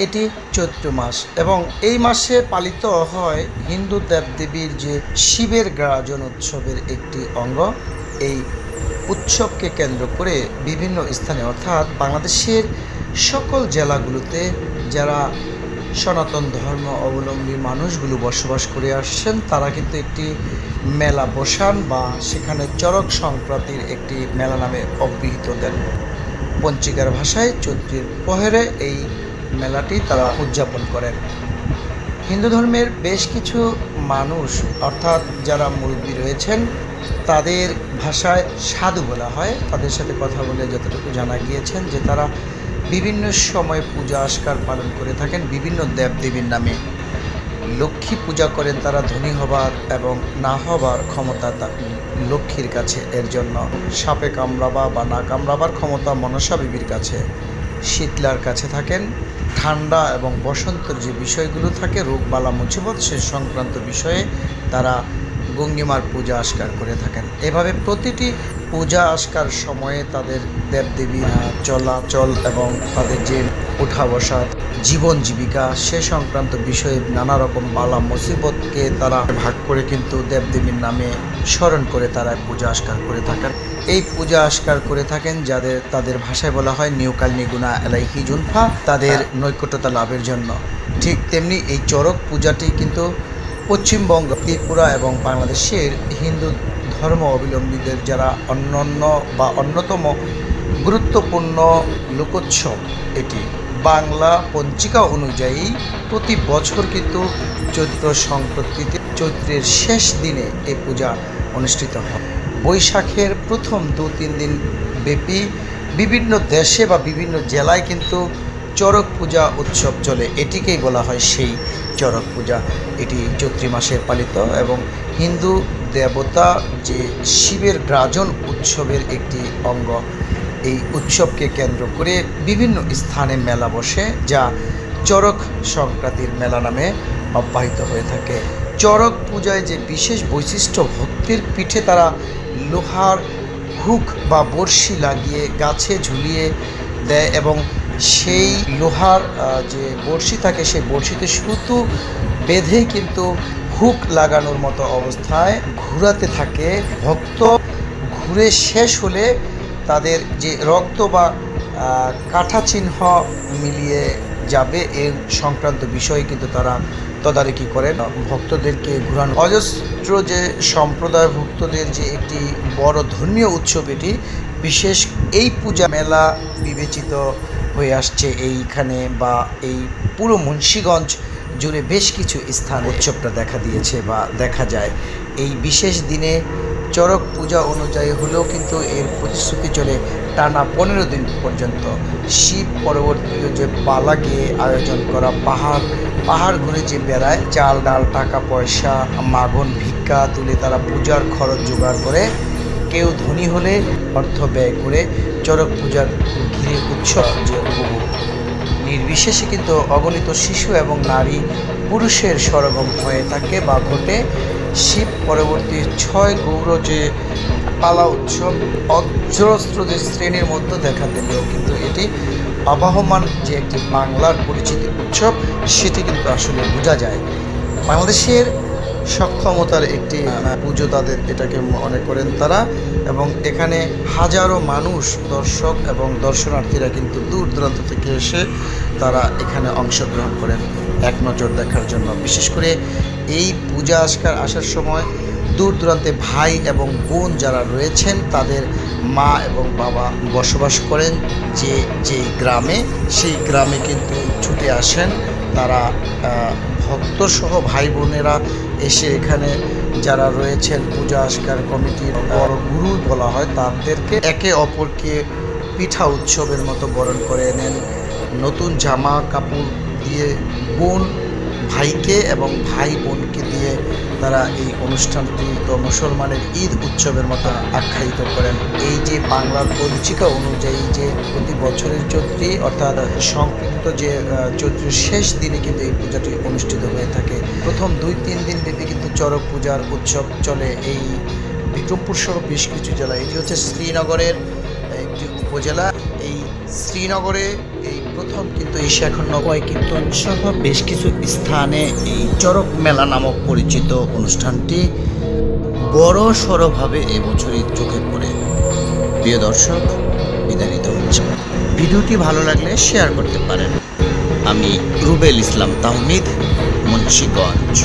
এটি চৈত্র মাস এবং এই মাসে পালিত হয় হিন্দু দেবদেবীর যে শিবের গাজন উৎসবের একটি অঙ্গ। এই উৎসবকে কেন্দ্র করে বিভিন্ন স্থানে অর্থাৎ বাংলাদেশের সকল জেলাগুলোতে যারা সনাতন ধর্ম অবলম্বী মানুষগুলো বসবাস করে আসছেন তারা কিন্তু একটি মেলা বসান বা সেখানে চড়ক সংক্রান্তির একটি মেলা নামে অব্যাহত দেন। পঞ্চিকার ভাষায় চৈত্রের প্রহরে এই মেলাটি তারা উদযাপন করেন। হিন্দু ধর্মের বেশ কিছু মানুষ অর্থাৎ যারা মুরব্বী রয়েছেন তাদের ভাষায় সাধু বলা হয়, তাদের সাথে কথা বলে যতটুকু জানা গিয়েছেন যে তারা বিভিন্ন সময় পূজা আস্কার পালন করে থাকেন বিভিন্ন দেবদেবীর নামে। লক্ষ্মী পূজা করেন তারা ধনী হবার এবং না হবার ক্ষমতা লক্ষ্মীর কাছে, এর জন্য সাপে কামড়াবা বা না কামড়াবার ক্ষমতা মনসা দেবীর কাছে, শীতলার কাছে থাকেন। ঠান্ডা এবং বসন্তের যে বিষয়গুলো থাকে রোগ বালা মুসিবত সে সংক্রান্ত বিষয়ে তারা গঙ্গিমার পূজা আস্কার করে থাকেন। এভাবে প্রতিটি পূজা আস্কার সময়ে তাদের দেবদেবী চলাচল এবং তাদের যে ওঠা বসা জীবন জীবিকা সে সংক্রান্ত বিষয়ে নানা রকম বালা মুসিবতকে তারা ভাগ করে কিন্তু দেবদেবীর নামে স্মরণ করে তারা পূজা আস্কার করে থাকেন। এই পূজা আস্কার করে থাকেন যাদের তাদের ভাষায় বলা হয় নিউকাল নিগুনা এলাইহি জুনফা, তাদের নৈকট্যতা লাভের জন্য। ঠিক তেমনি এই চড়ক পূজাটি কিন্তু পশ্চিমবঙ্গ, ত্রিপুরা এবং বাংলাদেশের হিন্দু ধর্ম অবলম্বীদের যারা অন্যান্য বা অন্যতম গুরুত্বপূর্ণ লোকোৎসব। এটি বাংলা পঞ্জিকা অনুযায়ী প্রতি বছর কিন্তু চৈত্র সংক্রান্তিতে চৈত্রের শেষ দিনে এই পূজা অনুষ্ঠিত হয়। বৈশাখের প্রথম 2-3 দিন ব্যাপী বিভিন্ন দেশে বা বিভিন্ন জেলায় কিন্তু চড়ক পূজা উৎসব চলে, এটিকেই বলা হয় সেই চড়ক পূজা। এটি চৈত্র মাসে পালিত এবং হিন্দু দেবতা যে শিবের গাজন উৎসবের একটি অঙ্গ। এই উৎসবকে কেন্দ্র করে বিভিন্ন স্থানে মেলা বসে যা চড়ক সংক্রান্তির মেলা নামে অব্যাহত হয়ে থাকে। চড়ক পূজায় যে বিশেষ বৈশিষ্ট্য, ভক্তের পিঠে তারা লোহার হুক বা বড়শি লাগিয়ে গাছে ঝুলিয়ে দেয় এবং সেই লোহার যে বড়শি থাকে সেই বড়শিতে সুতো বেঁধেই কিন্তু হুক লাগানোর মতো অবস্থায় ঘুরাতে থাকে। ভক্ত ঘুরে শেষ হলে তাদের যে রক্ত বা কাটা চিহ্ন মিলিয়ে যাবে এর সংক্রান্ত বিষয়ে কিন্তু তারা তদারকি করেন। ভক্তদেরকে ঘুরানো অজস্র যে সম্প্রদায় ভক্তদের যে একটি বড় ধর্মীয় উৎসব, এটি বিশেষ এই পূজা মেলা বিবেচিত হয়ে আসছে এইখানে বা এই পুরো মুন্সিগঞ্জ জুড়ে বেশ কিছু স্থান উৎসবটা দেখা দিয়েছে বা দেখা যায়। এই বিশেষ দিনে চড়ক পূজা অনুযায়ী হলেও কিন্তু এর প্রতিশ্রুতি চলে টানা 15 দিন পর্যন্ত। শিব পরবর্তী যে পালা গিয়ে আয়োজন করা পাহাড় ঘুরে যে বেড়ায়, চাল ডাল টাকা পয়সা মাগন ভিক্ষা তুলে তারা পূজার খরচ জোগাড় করে, কেউ ধনী হলে অর্থ ব্যয় করে চড়ক পূজার ঘিরে উৎসব যে উপভোগ। নির্বিশেষে কিন্তু অগণিত শিশু এবং নারী পুরুষের সরগম হয়ে থাকে বা ঘটে। শিব পরবর্তী 6 গৌর যে পালা উৎসব অজস্র যে শ্রেণীর মধ্যে দেখা দিলেও কিন্তু এটি আবাহমান যে একটি বাংলার পরিচিত উৎসব সেটি কিন্তু আসলে বোঝা যায়। বাংলাদেশের সক্ষমতার একটি পুজো তাদের এটাকে মনে করেন তারা, এবং এখানে হাজারো মানুষ দর্শক এবং দর্শনার্থীরা কিন্তু দূর দূরান্ত থেকে এসে তারা এখানে অংশগ্রহণ করেন এক নজর দেখার জন্য। বিশেষ করে এই পূজা আসার সময় দূর দূরান্তে ভাই এবং বোন যারা রয়েছেন তাদের মা এবং বাবা বসবাস করেন যে গ্রামে, সেই গ্রামে কিন্তু ছুটে আসেন তারা ভক্তসহ ভাই বোনেরা এসে এখানে যারা রয়েছেন পূজা আস্কার কমিটির বড় গুরু বলা হয় তাদেরকে একে অপরকে পিঠা উৎসবের মতো বরণ করে নেন। নতুন জামা কাপড় দিয়ে বোন ভাইকে এবং ভাই বোনকে দিয়ে তারা এই অনুষ্ঠানটি তো মুসলমানের ঈদ উৎসবের মতো আখ্যায়িত করেন। এই যে বাংলার পঞ্জিকা অনুযায়ী যে প্রতি বছরের চৈত্রী অর্থাৎ সংকৃত যে চৈত্রের শেষ দিনে কিন্তু এই পূজাটি অনুষ্ঠিত হয়ে থাকে। প্রথম 2-3 দিন ব্যাপী কিন্তু চড়ক পূজার উৎসব চলে এই বিক্রমপুর সহ বেশ কিছু জেলা। এটি হচ্ছে শ্রীনগরের একটি উপজেলা। এই শ্রীনগরে এই প্রথম কিন্তু ঈশাখণ্ড কয় কীর্তন সহ বেশ কিছু স্থানে এই চরক মেলা নামক পরিচিত অনুষ্ঠানটি বড় সড়ভাবে এবছরই চোখে পড়ে। প্রিয় দর্শক, বিদায় নিতে হচ্ছে। ভিডিওটি ভালো লাগলে শেয়ার করতে পারেন। আমি রুবেল ইসলাম তাহমিদ, মুন্সিগঞ্জ।